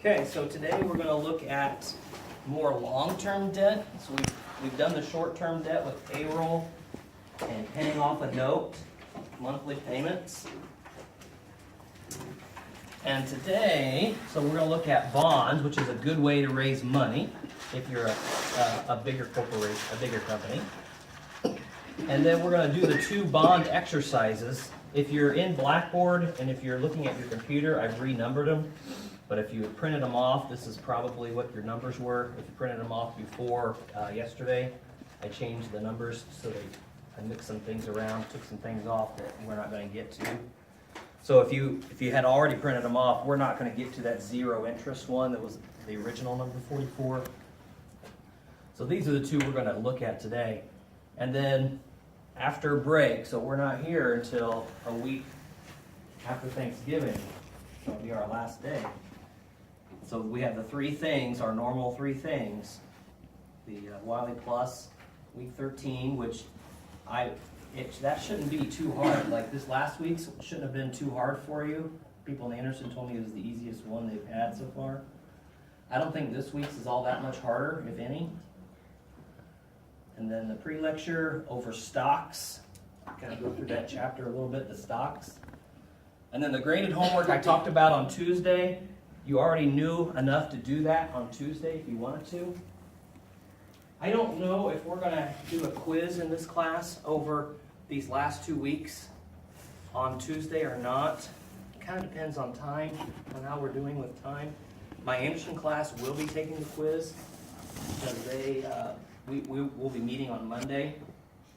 Okay, so today we're going to look at more long-term debt. So we've done the short-term debt with payroll and paying off a note, monthly payments. And today, so we're going to look at bonds, which is a good way to raise money if you're a bigger corporation, a bigger company. And then we're going to do the two bond exercises. If you're in Blackboard and if you're looking at your computer, I've renumbered them. But if you printed them off, this is probably what your numbers were. If you printed them off before yesterday, I changed the numbers so I mixed some things around, took some things off that we're not going to get to. So if you had already printed them off, we're not going to get to that zero interest one that was the original number 44. So these are the two we're going to look at today. And then after break, so we're not here until a week after Thanksgiving. It'll be our last day. So we have the three things, our normal three things. The Wiley Plus, week 13, which that shouldn't be too hard. Like this last week's shouldn't have been too hard for you. People in Anderson told me it was the easiest one they've had so far. I don't think this week's is all that much harder, if any. And then the pre-lecture over stocks. Kind of go through that chapter a little bit, the stocks. And then the graded homework I talked about on Tuesday. You already knew enough to do that on Tuesday if you wanted to. I don't know if we're going to do a quiz in this class over these last 2 weeks on Tuesday or not. It kind of depends on time, on how we're doing with time. My Anderson class will be taking the quiz because we'll be meeting on Monday,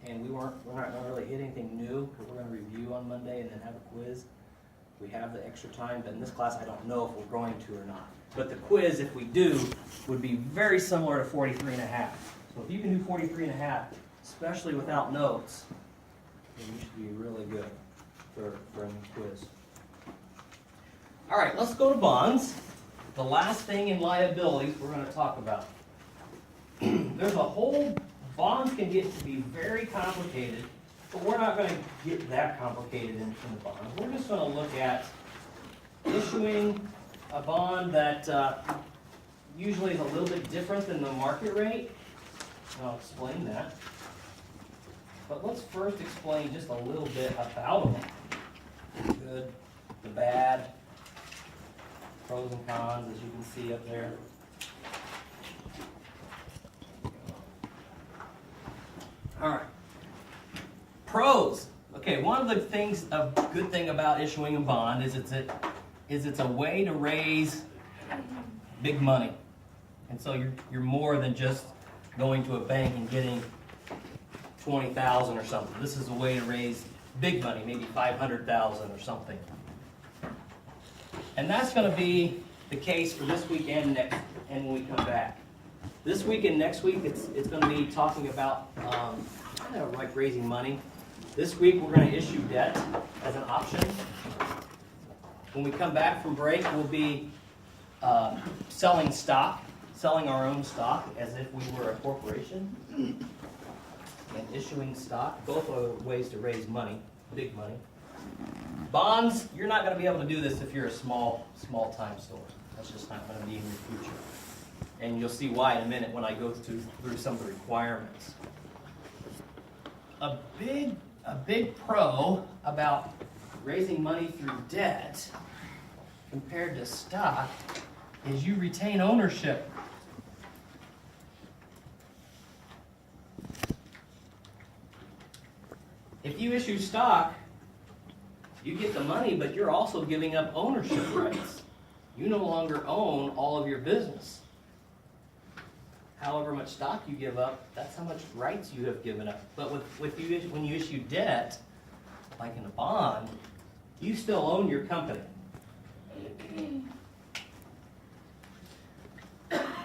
and we're not going to really hit anything new because we're going to review on Monday and then have a quiz. We have the extra time, but in this class I don't know if we're going to or not. But the quiz, if we do, would be very similar to 43 and a half. So if you can do 43 and a half, especially without notes, then you should be really good for a quiz. All right, let's go to bonds. The last thing in liabilities we're going to talk about. There's a whole, bonds can get to be very complicated, but we're not going to get that complicated in the bonds. We're just going to look at issuing a bond that usually is a little bit different than the market rate. And I'll explain that. But let's first explain just a little bit about them. The good, the bad, pros and cons, as you can see up there. All right. Pros. Okay, one of the things, a good thing about issuing a bond is it's a way to raise big money. And so you're more than just going to a bank and getting $20,000 or something. This is a way to raise big money, maybe $500,000 or something. And that's going to be the case for this week and next, and when we come back. This week and next week, it's going to be talking about kind of like raising money. This week we're going to issue debt as an option. When we come back from break, we'll be selling stock, selling our own stock as if we were a corporation, and issuing stock. Both are ways to raise money, big money. Bonds, you're not going to be able to do this if you're a small-time store. That's just not going to be in your future. And you'll see why in a minute when I go through some of the requirements. A big pro about raising money through debt compared to stock is you retain ownership. If you issue stock, you get the money, but you're also giving up ownership rights. You no longer own all of your business. However much stock you give up, that's how much rights you have given up. But when you issue debt, like in a bond, you still own your company.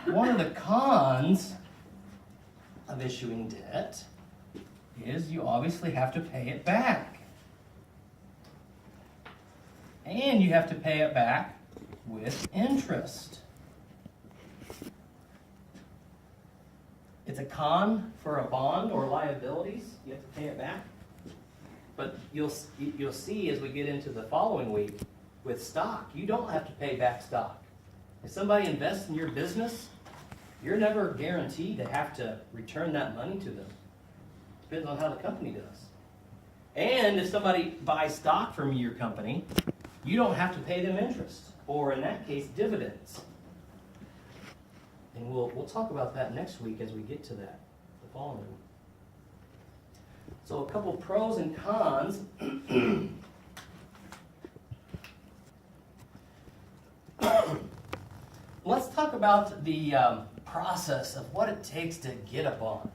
One of the cons of issuing debt is you obviously have to pay it back. And you have to pay it back with interest. It's a con for a bond or liabilities. You have to pay it back. But you'll see as we get into the following week, with stock, you don't have to pay back stock. If somebody invests in your business, you're never guaranteed to have to return that money to them. Depends on how the company does. And if somebody buys stock from your company, you don't have to pay them interest, or in that case, dividends. And we'll talk about that next week as we get to that, the following week. So a couple pros and cons. Let's talk about the process of what it takes to get a bond.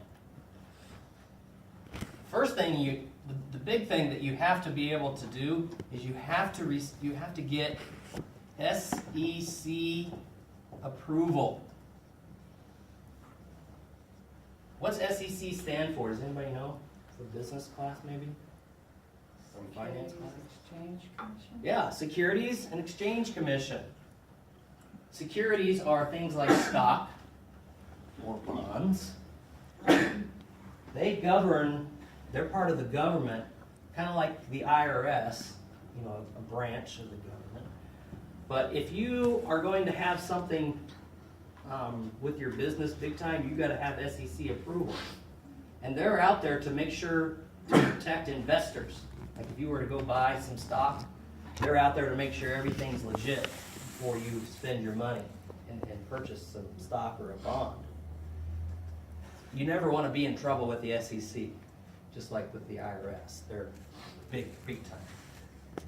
First thing, the big thing that you have to be able to do is you have to get SEC approval. What's SEC stand for? Does anybody know? For business class, maybe? From finance class? Exchange Commission? Yeah, Securities and Exchange Commission. Securities are things like stock or bonds. They govern, they're part of the government, kind of like the IRS, a branch of the government. But if you are going to have something with your business big time, you got to have SEC approval. And they're out there to make sure to protect investors. Like if you were to go buy some stock, they're out there to make sure everything's legit before you spend your money and purchase some stock or a bond. You never want to be in trouble with the SEC, just like with the IRS. They're big time.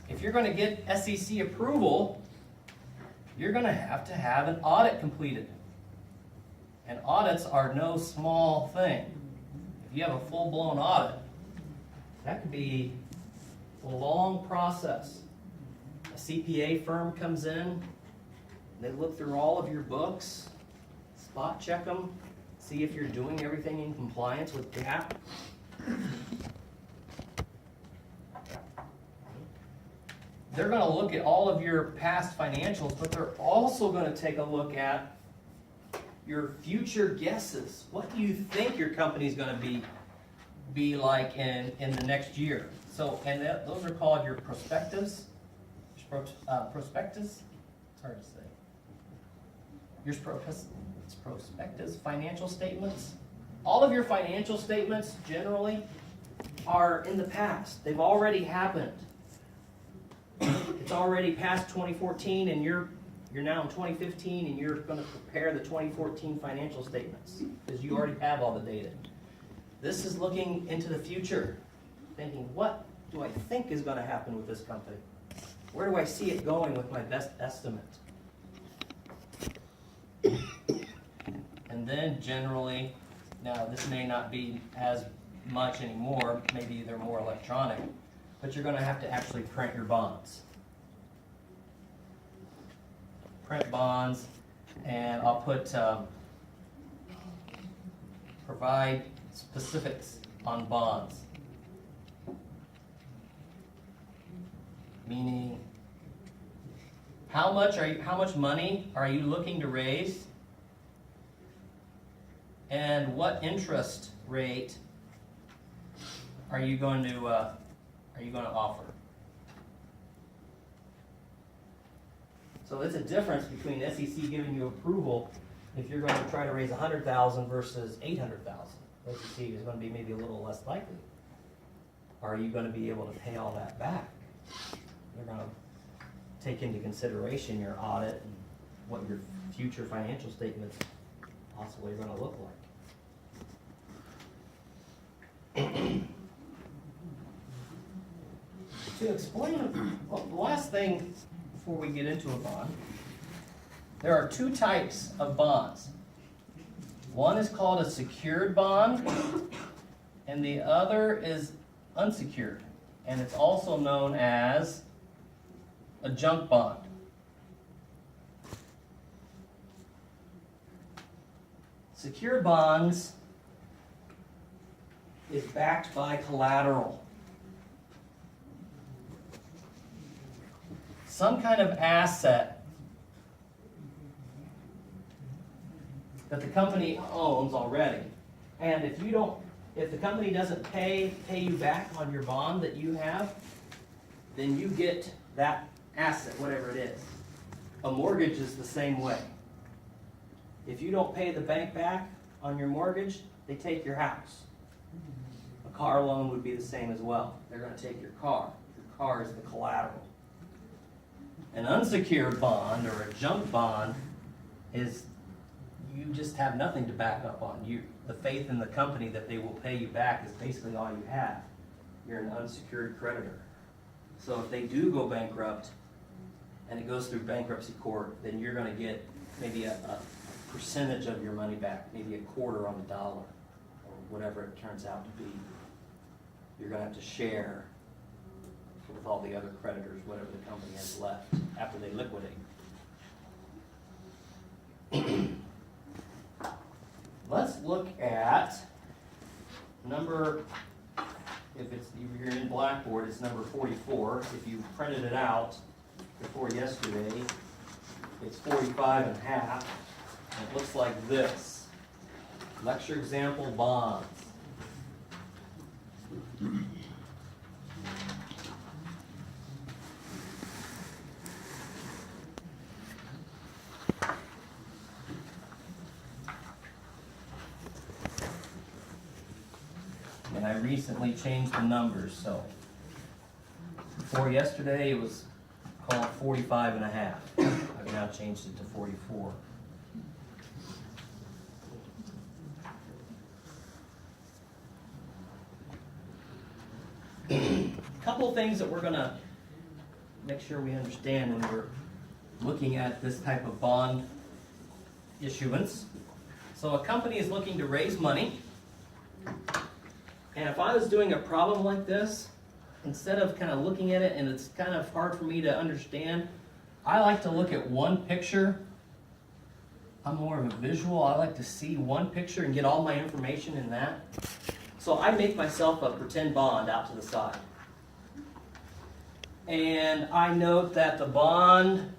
If you're going to get SEC approval, you're going to have an audit completed. And audits are no small thing. If you have a full-blown audit, that could be a long process. A CPA firm comes in, they look through all of your books, spot check them, see if you're doing everything in compliance with GAAP. They're going to look at all of your past financials, but they're also going to take a look at your future guesses. What do you think your company's going to be like in the next year? So, and those are called your prospectus. Prospectus. It's hard to say. Your prospectus financial statements. All of your financial statements generally are in the past. They've already happened. It's already past 2014, and you're now in 2015, and you're going to prepare the 2014 financial statements because you already have all the data. This is looking into the future, thinking, what do I think is going to happen with this company? Where do I see it going with my best estimate? And then generally, now this may not be as much anymore, maybe they're more electronic, but you're going to have to actually print your bonds. Print bonds, and I'll put provide specifics on bonds. Meaning, how much money are you looking to raise, and what interest rate are you going to offer? So it's a difference between SEC giving you approval if you're going to try to raise $100,000 versus $800,000. SEC is going to be maybe a little less likely. Are you going to be able to pay all that back? They're going to take into consideration your audit and what your future financial statements possibly are going to look like. To explain, well, the last thing before we get into a bond, there are two types of bonds. One is called a secured bond, and the other is unsecured, and it's also known as a junk bond. Secured bonds is backed by collateral. Some kind of asset that the company owns already. And if the company doesn't pay you back on your bond that you have, then you get that asset, whatever it is. A mortgage is the same way. If you don't pay the bank back on your mortgage, they take your house. A car loan would be the same as well. They're going to take your car. Your car is the collateral. An unsecured bond or a junk bond is you just have nothing to back up on. The faith in the company that they will pay you back is basically all you have. You're an unsecured creditor. So if they do go bankrupt and it goes through bankruptcy court, then you're going to get maybe a percentage of your money back, maybe a quarter on the dollar, or whatever it turns out to be. You're going to have to share with all the other creditors whatever the company has left after they liquidate. Let's look at number, if you're in Blackboard, it's number 44. If you printed it out before yesterday, it's 45 and a half. And it looks like this. Lecture example bonds. And I recently changed the numbers, so before yesterday it was called 45 and a half. I've now changed it to 44. Couple things that we're going to make sure we understand when we're looking at this type of bond issuance. So a company is looking to raise money, and if I was doing a problem like this, instead of kind of looking at it and it's kind of hard for me to understand, I like to look at one picture. I'm more of a visual. I like to see one picture and get all my information in that. So I make myself a pretend bond out to the side. And I note that the bond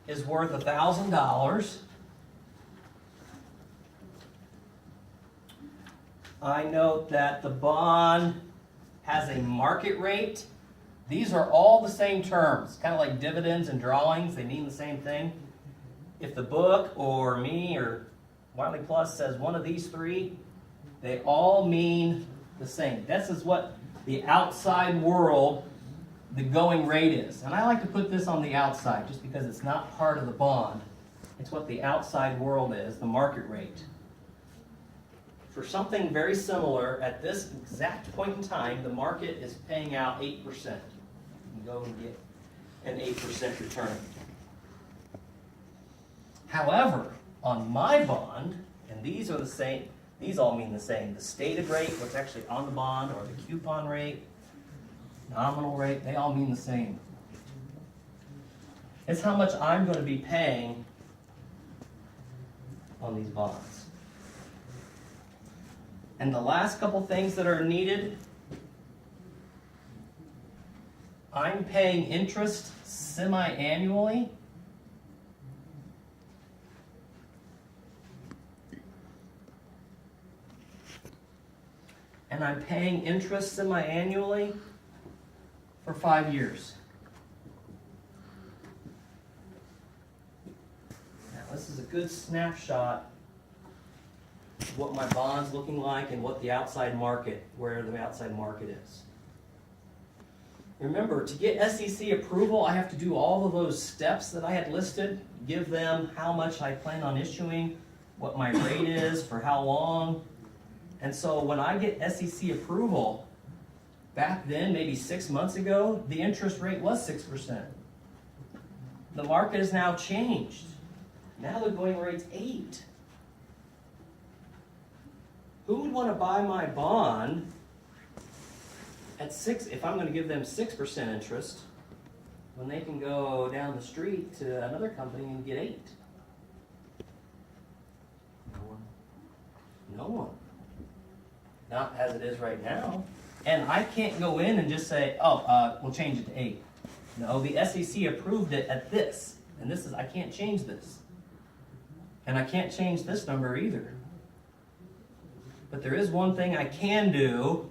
is worth $1,000. I note that the bond has a market rate. These are all the same terms, kind of like dividends and drawings. They mean the same thing. If the book or me or Wiley Plus says one of these three, they all mean the same. This is what the outside world, the going rate is. And I like to put this on the outside just because it's not part of the bond. It's what the outside world is, the market rate. For something very similar, at this exact point in time, the market is paying out 8%. You can go and get an 8% return. However, on my bond, and these are the same, these all mean the same. The stated rate, what's actually on the bond, or the coupon rate, nominal rate, they all mean the same. It's how much I'm going to be paying on these bonds. And the last couple things that are needed, I'm paying interest semi-annually. And I'm paying interest semi-annually for 5 years. Now, this is a good snapshot of what my bond's looking like and what the outside market, where the outside market is. Remember, to get SEC approval, I have to do all of those steps that I had listed, give them how much I plan on issuing, what my rate is, for how long. And so when I get SEC approval, back then, maybe 6 months ago, the interest rate was 6%. The market has now changed. Now the going rate's 8%. Who would want to buy my bond at 6 if I'm going to give them 6% interest when they can go down the street to another company and get 8%? No one. No one. Not as it is right now. And I can't go in and just say, we'll change it to 8%. No, the SEC approved it at this. And this is, I can't change this. And I can't change this number either. But there is one thing I can do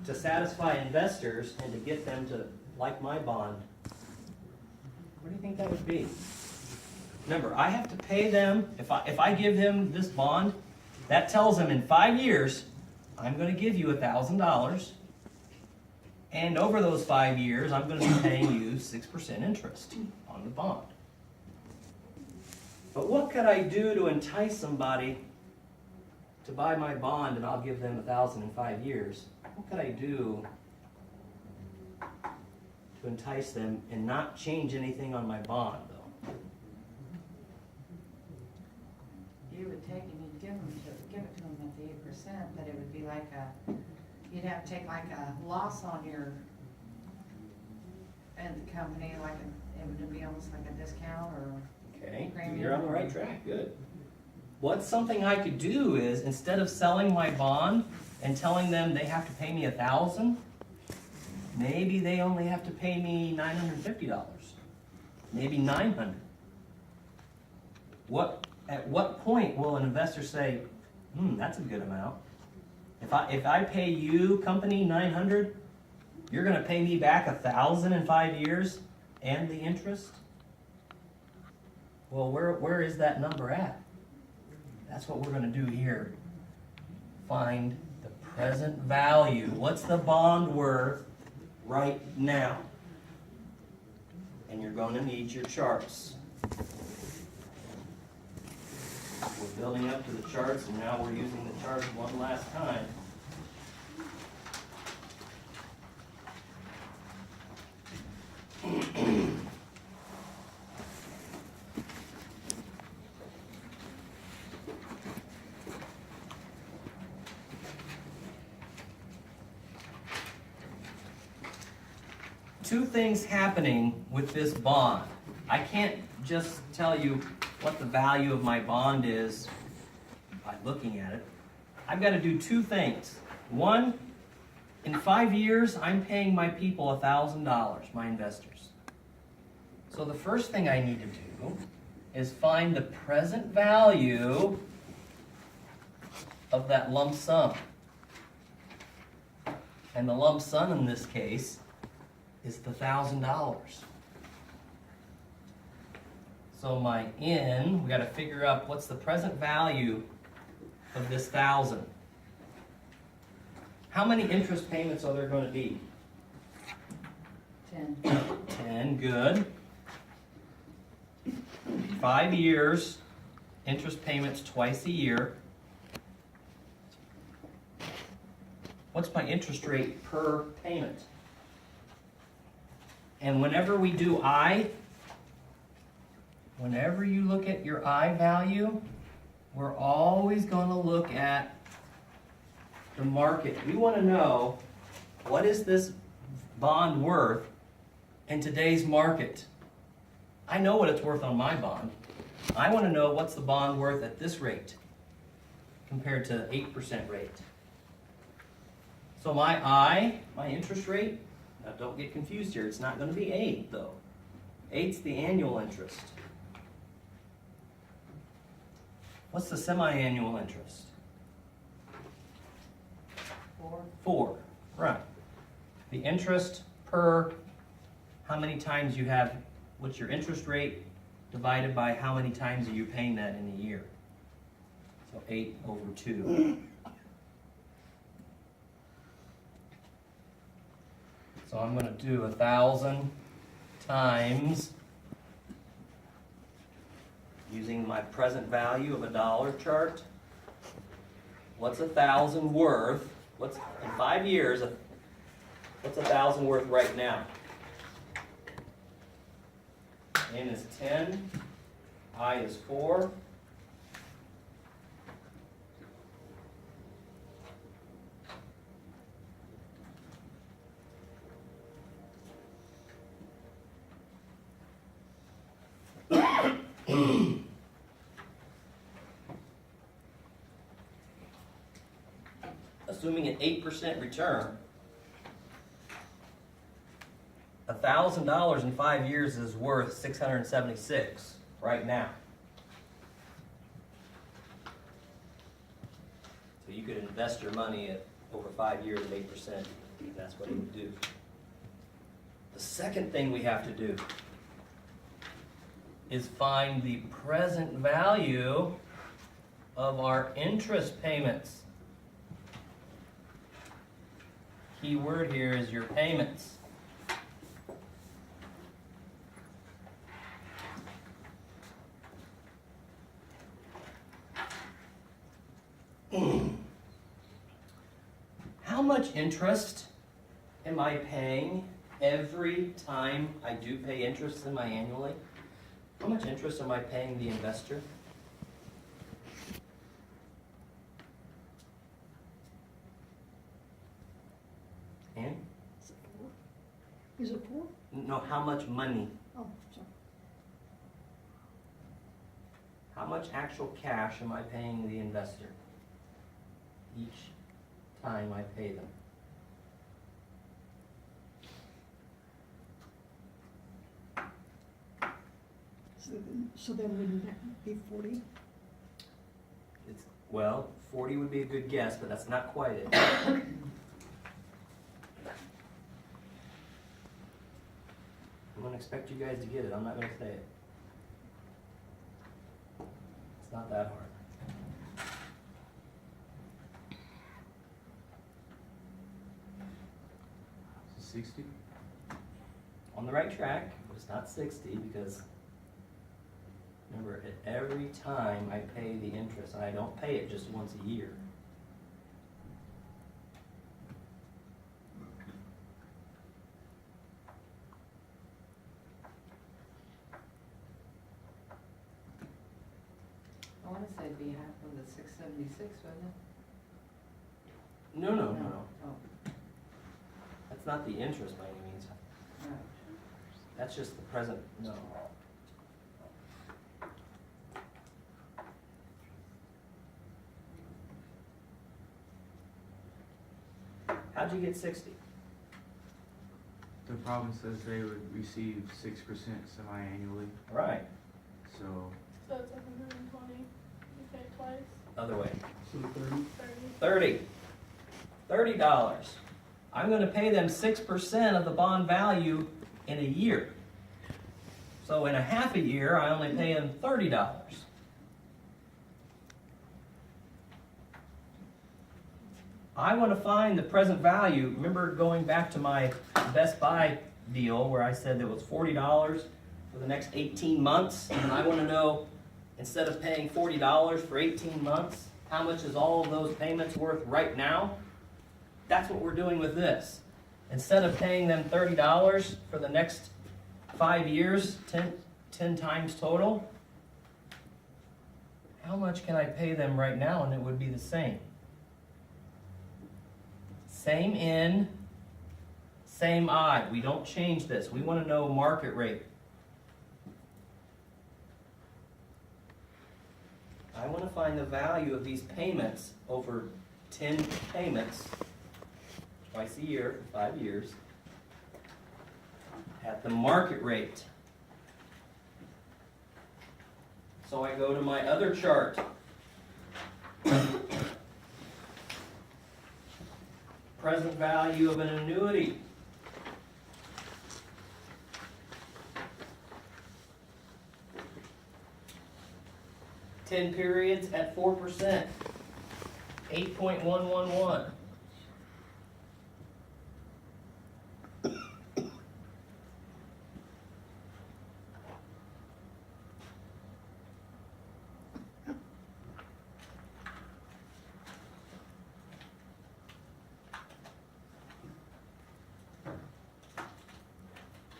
to satisfy investors and to get them to like my bond. What do you think that would be? Remember, I have to pay them, if I give him this bond, that tells him in 5 years, I'm going to give you $1,000, and over those 5 years, I'm going to be paying you 6% interest on the bond. But what could I do to entice somebody to buy my bond and I'll give them $1,000 in 5 years? What could I do to entice them and not change anything on my bond, though? You would take and you'd give it to them at the 8%, but it would be like you'd have to take like a loss on your, and the company, like it would be almost like a discount or. Okay, you're on the right track, good. What's something I could do is, instead of selling my bond and telling them they have to pay me $1,000, maybe they only have to pay me $950, maybe $900. At what point will an investor say, that's a good amount? If I pay you, company, $900, you're going to pay me back $1,000 in 5 years and the interest? Well, where is that number at? That's what we're going to do here. Find the present value. What's the bond worth right now? And you're going to need your charts. We're building up to the charts, and now we're using the charts one last time. Two things happening with this bond. I can't just tell you what the value of my bond is by looking at it. I've got to do two things. One, in 5 years, I'm paying my people $1,000, my investors. So the first thing I need to do is find the present value of that lump sum. And the lump sum in this case is the $1,000. So my we got to figure out what's the present value of this 1,000. How many interest payments are there going to be? 10. 10, good. 5 years, interest payments twice a year. What's my interest rate per payment? And whenever we do whenever you look at your I value, we're always going to look at the market. We want to know, what is this bond worth in today's market? I know what it's worth on my bond. I want to know what's the bond worth at this rate compared to 8% rate. So my interest rate, now don't get confused here, it's not going to be 8 though. 8's the annual interest. What's the semi-annual interest? 4. 4, right. The interest per how many times you have, what's your interest rate divided by how many times are you paying that in a year? So 8 over 2. So I'm going to do 1,000 times, using my present value of $1 chart. What's 1,000 worth? What's in 5 years? What's 1,000 worth right now? N is 10. I is 4. Assuming an 8% return, $1,000 in 5 years is worth $676 right now. So you could invest your money at over 5 years at 8%. That's what it would do. The second thing we have to do is find the present value of our interest payments. Key word here is your payments. How much interest am I paying every time I do pay interest semi-annually? How much interest am I paying the investor? And? Is it 4? No, how much money? Oh, sorry. How much actual cash am I paying the investor each time I pay them? So then wouldn't that be 40? It's, well, 40 would be a good guess, but that's not quite it. I'm gonna expect you guys to get it. I'm not gonna say it. It's not that hard. So 60? On the right track, but it's not 60 because remember, at every time I pay the interest, I don't pay it just once a year. I wanna say it'd be half of the 676, wouldn't it? No. Oh, That's not the interest by any means. right. That's just the present, no. How'd you get 60? The problem says they would receive 6% semi-annually, Right, so So it's 120, you pay twice, other way. so 30. 30. $30. I'm gonna pay them 6% of the bond value in a year. So in a half a year, I only pay them $30. I want to find the present value. Remember going back to my Best Buy deal where I said that it was $40 for the next 18 months? And I want to know, instead of paying $40 for 18 months, how much is all of those payments worth right now? That's what we're doing with this. Instead of paying them $30 for the next 5 years, 10 times total, how much can I pay them right now and it would be the same? Same in, same I. We don't change this. We want to know market rate. I want to find the value of these payments over 10 payments, twice a year for 5 years, at the market rate. So I go to my other chart. Present value of an annuity. Ten periods at 4%. 8.111.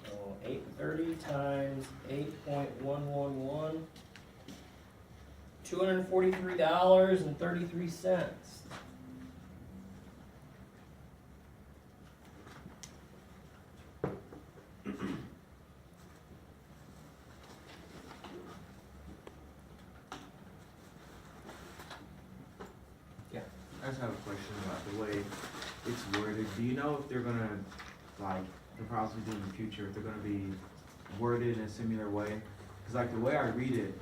So 830 times 8.111. $243.33. I just have a question about the way it's worded. Do you know if they're gonna, like, the possibly do in the future, if they're gonna be worded in a similar way? Cause like the way I read it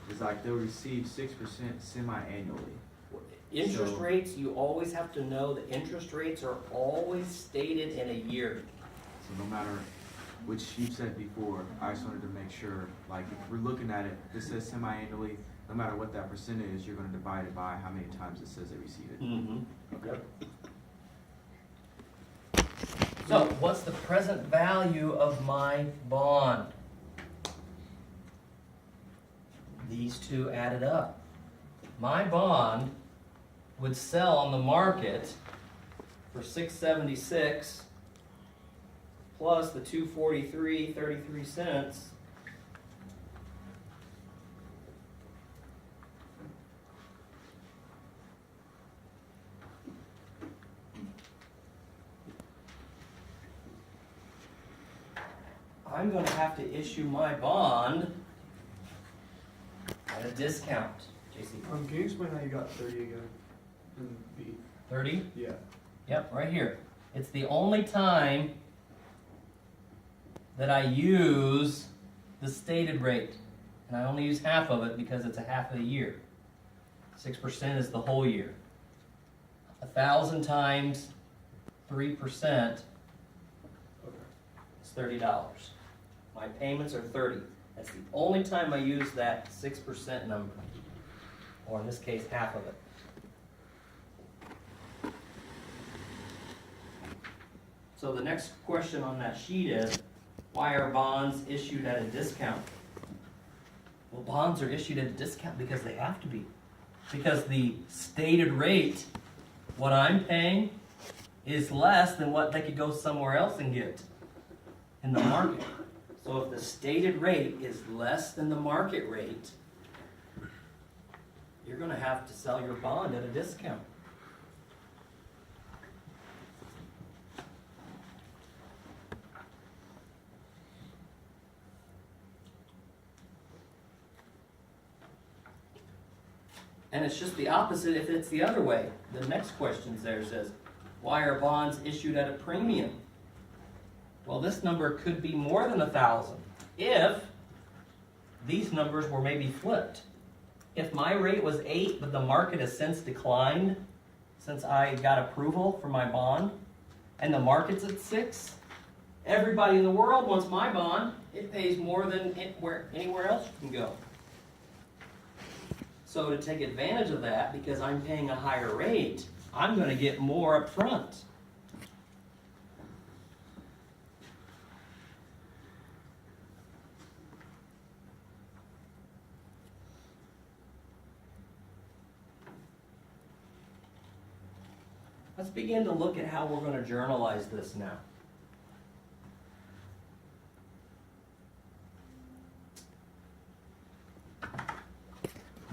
is like they'll receive 6% semi-annually. Interest So- rates, you always have to know that interest rates are always stated in a year. So no matter which you said before, I just wanted to make sure, like, if we're looking at it, this says semi-annually, no matter what that percent is, you're gonna divide it by how many times it says they receive it. Mm-hmm. Yep. So, what's the present value of my bond? These two added up. My bond would sell on the market for $6.76 plus the $243.33. I'm going to have to issue my bond at a discount. JC, Can you explain how you got 30 again? In B? 30? Yeah. Yep, right here. It's the only time that I use the stated rate. And I only use half of it because it's a half of the year. 6% is the whole year. 1,000 times 3% Okay. is $30. My payments are 30. That's the only time I use that 6% number. Or in this case, half of it. So the next question on that sheet is, why are bonds issued at a discount? Well, bonds are issued at a discount because they have to be. Because the stated rate, what I'm paying, is less than what they could go somewhere else and get in the market. So if the stated rate is less than the market rate, you're going to have to sell your bond at a discount. And it's just the opposite if it's the other way. The next question there says, why are bonds issued at a premium? Well, this number could be more than 1,000 if these numbers were maybe flipped. If my rate was 8, but the market has since declined since I got approval for my bond, and the market's at 6, everybody in the world wants my bond. It pays more than anywhere else you can go. So to take advantage of that, because I'm paying a higher rate, I'm going to get more up front. Let's begin to look at how we're going to journalize this now.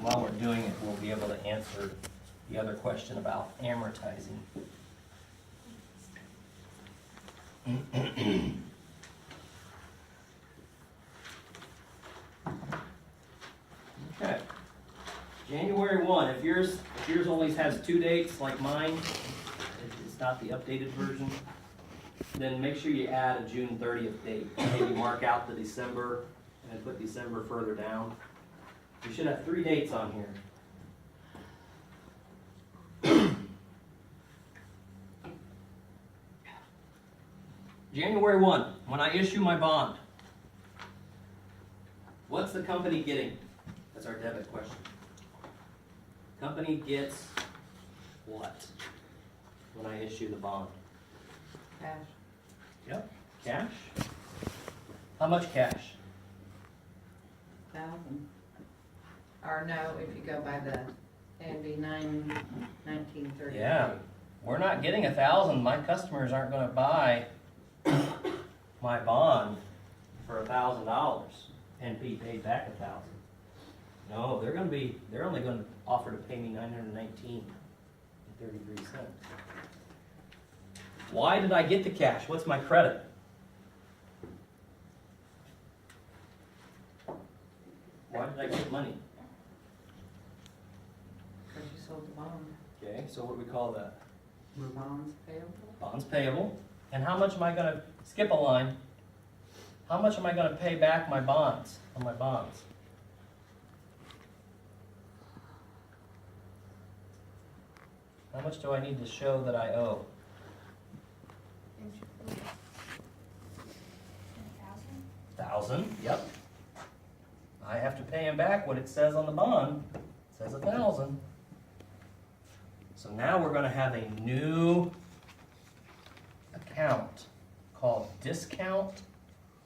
While we're doing it, we'll be able to answer the other question about amortizing. Okay. January 1, if yours only has 2 dates like mine, it's not the updated version, then make sure you add a June 30th date. Maybe mark out the December and put December further down. You should have 3 dates on here. January 1, when I issue my bond, what's the company getting? That's our debit question. Company gets what when I issue the bond? Cash. Yep, cash. How much cash? 1,000. Or no, if you go by the, it'd be 1930. Yeah, we're not getting 1,000. My customers aren't going to buy my bond for $1,000 and be paid back 1,000. No, they're only going to offer to pay me $919.33. Why did I get the cash? What's my credit? Why did I get money? Because you sold the bond. Okay, so what do we call that? Bonds payable. Bonds payable. And how much am I going to, skip a line, how much am I going to pay back my bonds, on my bonds? How much do I need to show that I owe? 1,000, yep. I have to pay him back what it says on the bond. It says 1,000. So now we're gonna have a new account called discount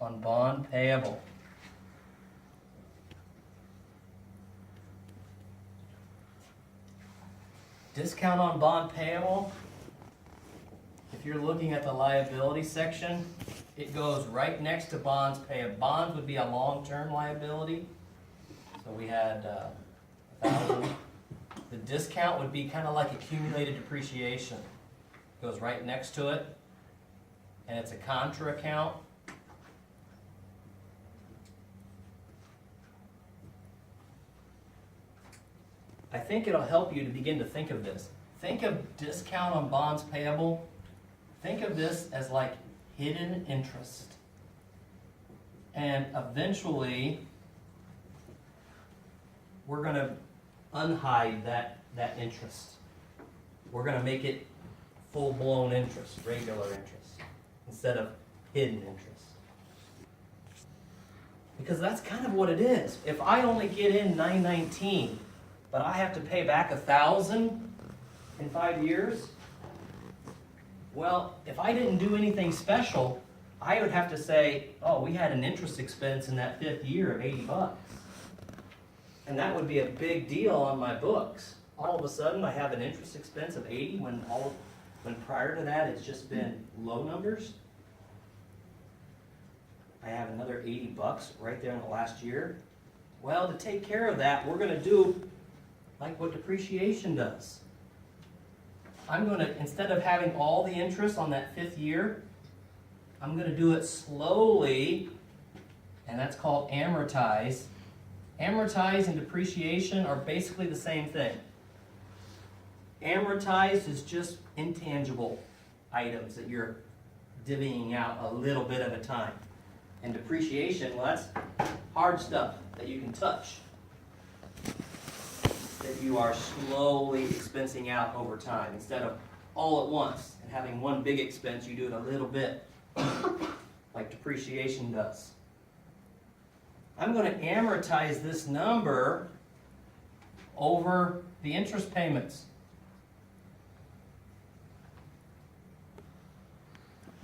on bond payable. Discount on bond payable, if you're looking at the liability section, it goes right next to bonds payable. Bonds would be a long-term liability. So we had 1,000. The discount would be kind of like accumulated depreciation. Goes right next to it. And it's a contra account. I think it'll help you to begin to think of this. Think of discount on bonds payable. Think of this as like hidden interest. And eventually, we're going to unhide that interest. We're going to make it full-blown interest, regular interest, instead of hidden interest. Because that's kind of what it is. If I only get in 919, but I have to pay back 1,000 in 5 years, well, if I didn't do anything special, I would have to say, oh, we had an interest expense in that 5th year of $80. And that would be a big deal on my books. All of a sudden, I have an interest expense of 80 when prior to that it's just been low numbers. I have another $80 right there in the last year. Well, to take care of that, we're going to do like what depreciation does. I'm going to, instead of having all the interest on that 5th year, I'm going to do it slowly, and that's called amortize. Amortize and depreciation are basically the same thing. Amortized is just intangible items that you're divvying out a little bit at a time. And depreciation, well, that's hard stuff that you can touch, that you are slowly expensing out over time. Instead of all at once and having one big expense, you do it a little bit, like depreciation does. I'm going to amortize this number over the interest payments.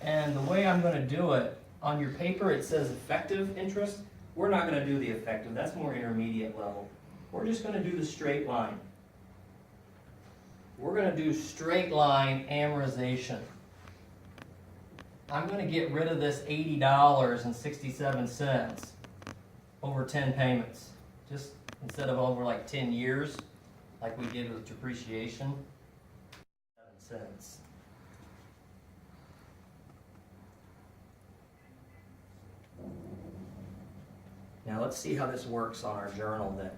And the way I'm going to do it, on your paper it says effective interest. We're not going to do the effective, that's more intermediate level. We're just going to do the straight line. We're going to do straight line amortization. I'm going to get rid of this $80.67 over 10 payments. Just instead of over like 10 years, like we did with depreciation, 7 cents. Now let's see how this works on our journal then.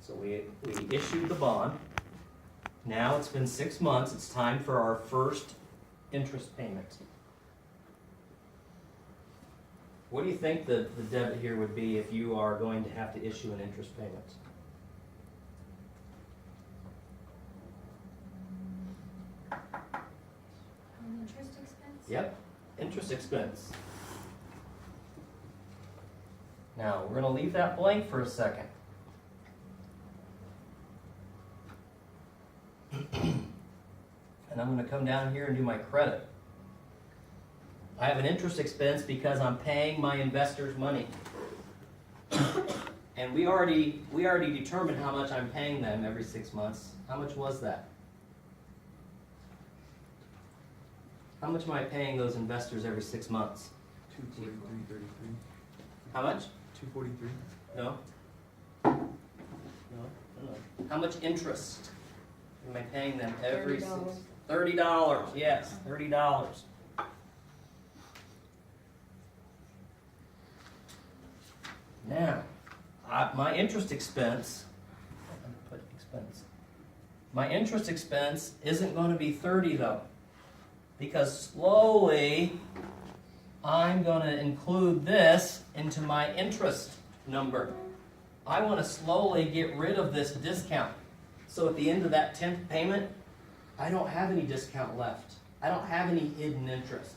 So we issued the bond. Now it's been 6 months. It's time for our first interest payment. What do you think the debit here would be if you are going to have to issue an interest payment? An interest expense? Yep, interest expense. Now, we're going to leave that blank for a second. And I'm going to come down here and do my credit. I have an interest expense because I'm paying my investors money. And we already determined how much I'm paying them every 6 months. How much was that? How much am I paying those investors every 6 months? $243.33. How much? $243. No? No. How much interest am I paying them every $30. $30, yes, $30. Now, my interest expense, I'm gonna put expense. My interest expense isn't going to be 30 though, because slowly I'm going to include this into my interest number. I want to slowly get rid of this discount. So at the end of that 10th payment, I don't have any discount left. I don't have any hidden interest.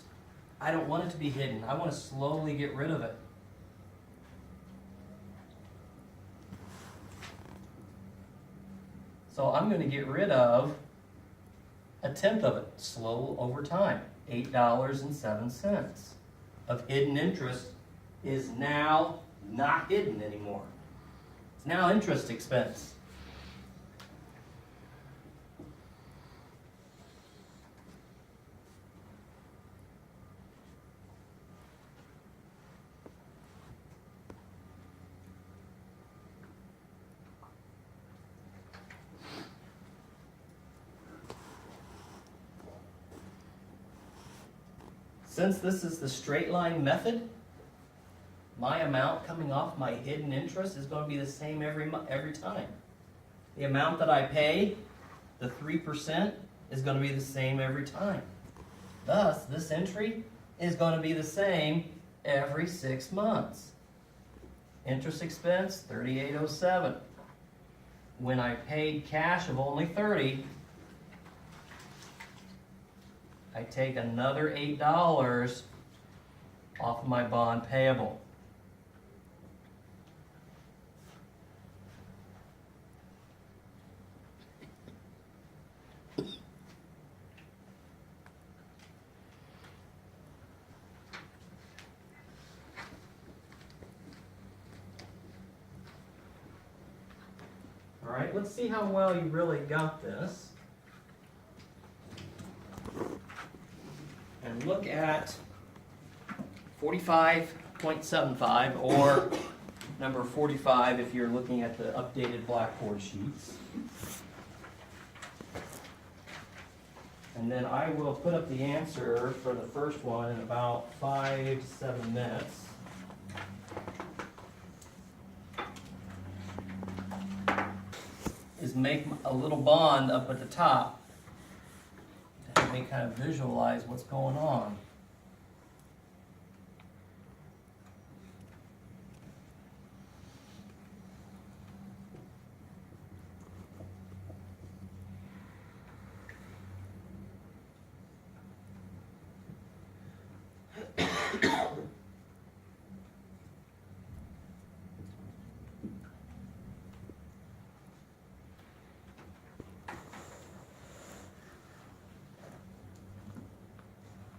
I don't want it to be hidden. I want to slowly get rid of it. So I'm going to get rid of 1/10 of it, slow over time, $8.07 of hidden interest is now not hidden anymore. It's now interest expense. Since this is the straight line method, my amount coming off my hidden interest is going to be the same every time. The amount that I pay, the 3%, is going to be the same every time. Thus, this entry is going to be the same every 6 months. Interest expense, $38.07. When I paid cash of only $30, I take another $8 off of my bond payable. All right, let's see how well you really got this. And look at 45.75 or number 45 if you're looking at the updated Blackboard sheets. And then I will put up the answer for the first one in about 5 to 7 minutes. Is make a little bond up at the top to help me kind of visualize what's going on.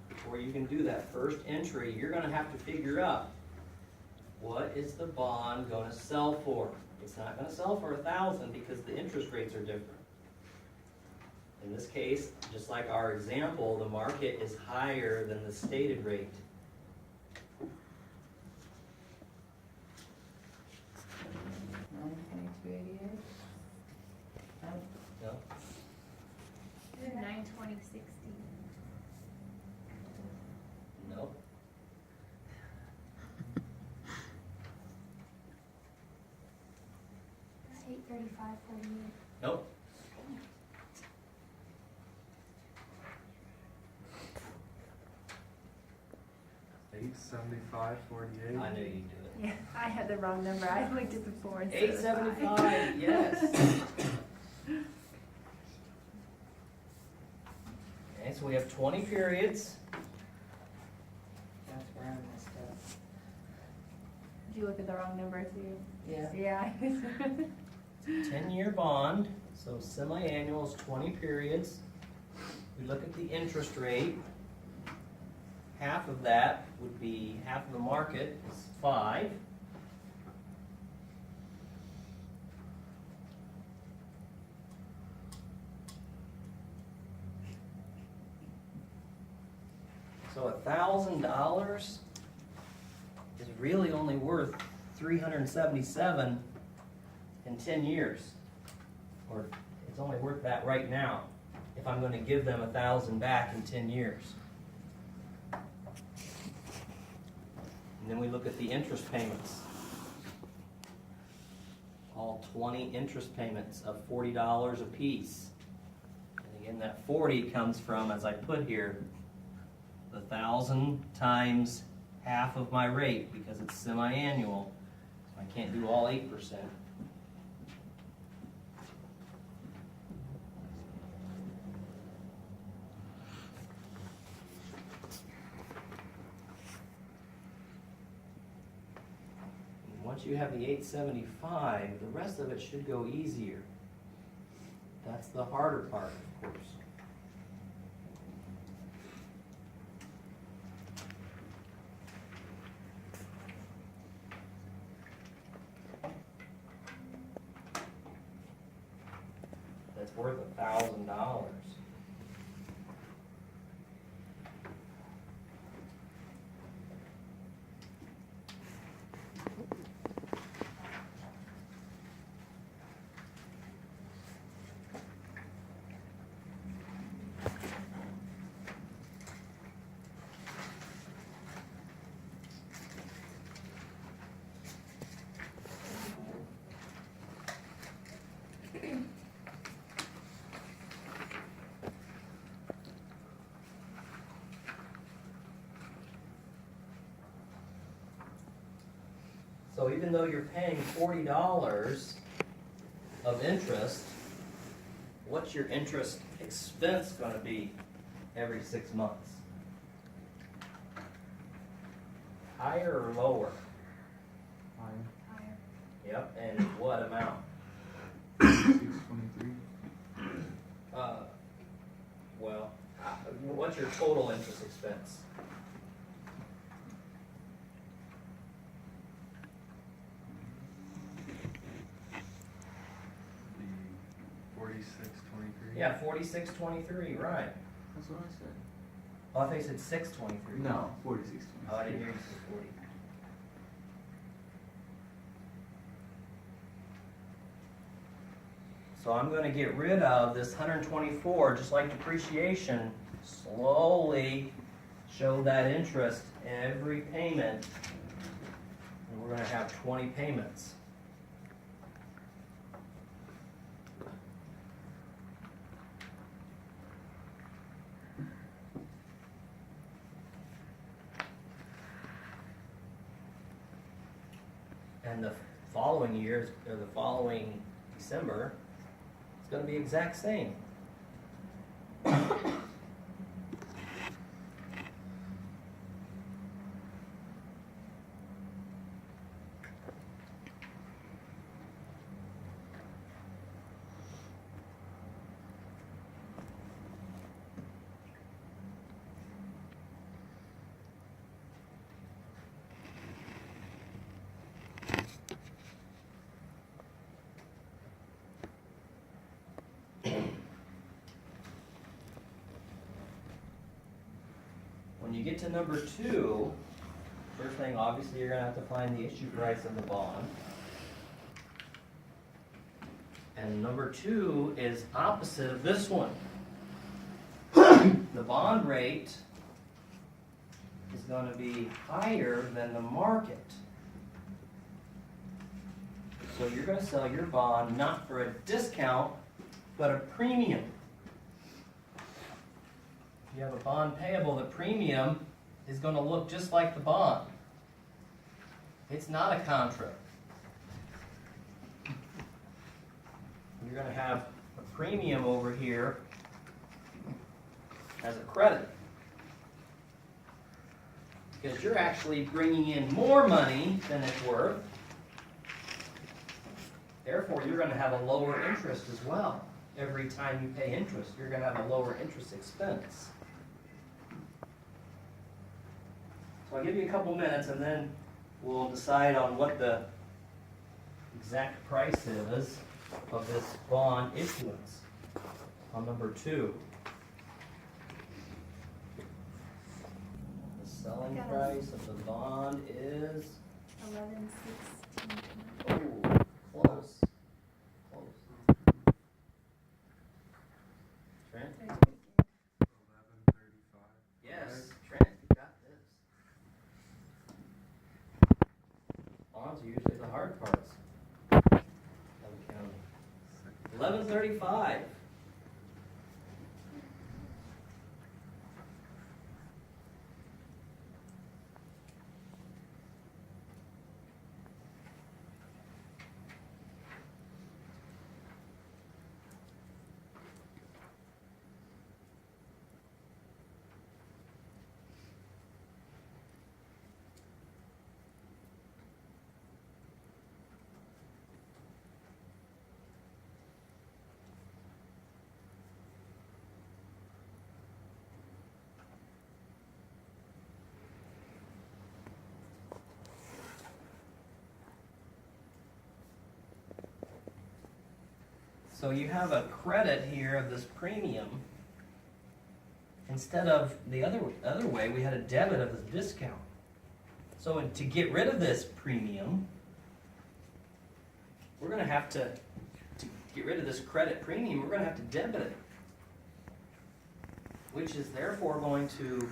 Before you can do that first entry, you're going to have to figure out what is the bond going to sell for. It's not going to sell for $1,000 because the interest rates are different. In this case, just like our example, the market is higher than the stated rate. $922.88. No? 920.60. No? It's 835.48. Nope. $875.48. I knew you'd do it. Yeah, I had the wrong number. I looked at the 4 instead of 5. $875, yes. Okay, so we have 20 periods. That's where I messed up. Did you look at the wrong number too? Yeah. Yeah. 10-year bond, so semi-annual is 20 periods. We look at the interest rate. Half of that would be, half of the market is 5. So $1,000 is really only worth $377 in 10 years. Or it's only worth that right now if I'm going to give them $1,000 back in 10 years. And then we look at the interest payments. All 20 interest payments of $40 a piece. And again, that 40 comes from, as I put here, the 1,000 times half of my rate because it's semi-annual. So I can't do all 8%. once you have the 875, the rest of it should go easier. That's the harder part, of course. That's worth $1,000. So even though you're paying $40 of interest, what's your interest expense going to be every 6 months? Higher or lower? Higher. Higher. Yep, and what amount? 623. Well, what's your total interest expense? The 4623. Yeah, 4623, right. That's what I said. Oh, I thought you said 623. No, 4623. Oh, I didn't hear you say 40. So I'm going to get rid of this 124, just like depreciation, slowly show that interest every payment. And we're going to have 20 payments. And the following years, or the following December, it's going to be exact same. When you get to number 2, first thing, obviously, you're going to have to find the issue price of the bond. And number 2 is opposite of this one. The bond rate is going to be higher than the market. So you're going to sell your bond not for a discount, but a premium. If you have a bond payable, the premium is going to look just like the bond. It's not a contra. You're going to have a premium over here as a credit. Because you're actually bringing in more money than it's worth. Therefore, you're going to have a lower interest as well. Every time you pay interest, you're going to have a lower interest expense. So I'll give you a couple minutes and then we'll decide on what the exact price is of this bond issuance on number 2. The selling Got it. price of the bond is, 11,610. oh, close. Close. Trent? Very good. 1135. Yes, Trent, you got this. Bonds are usually the hard parts. 1135. So you have a credit here of this premium. Instead of the other way, we had a debit of the discount. So to get rid of this premium, we're gonna have to get rid of this credit premium, we're gonna have to debit it. Which is therefore going to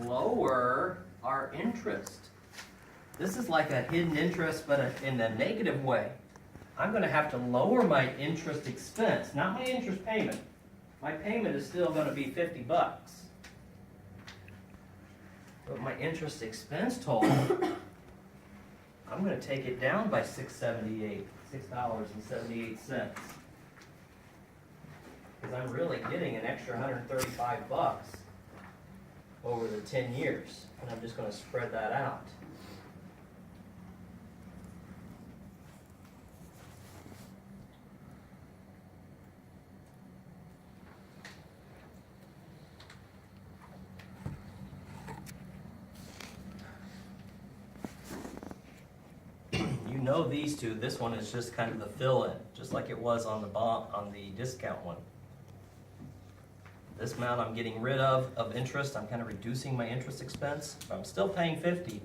lower our interest. This is like a hidden interest, but in a negative way. I'm gonna have to lower my interest expense, not my interest payment. My payment is still gonna be $50. But my interest expense total, I'm gonna take it down by $6.78. Because I'm really getting an extra $135 over the 10 years. And I'm just gonna spread that out. You know these two, this one is just kind of the fill-in, just like it was on the discount one. This amount I'm getting rid of interest, I'm kind of reducing my interest expense, but I'm still paying 50.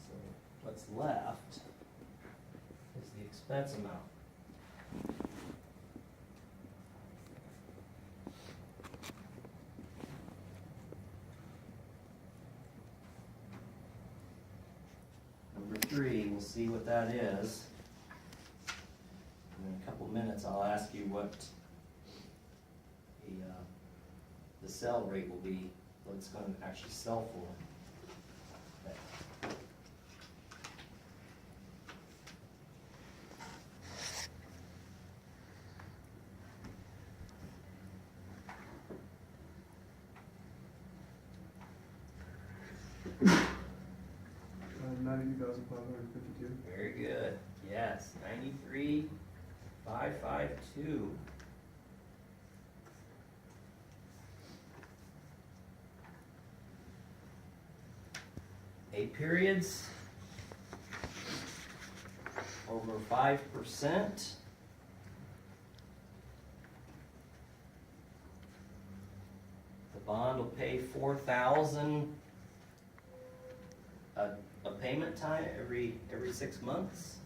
So what's left is the expense amount. Number 3, we'll see what that is. In a couple of minutes, I'll ask you what the sell rate will be, what it's going to actually sell for. $92,552. Very good. Yes, 93,552. Periods over 5%. The bond will pay $4,000 a payment time every 6 months.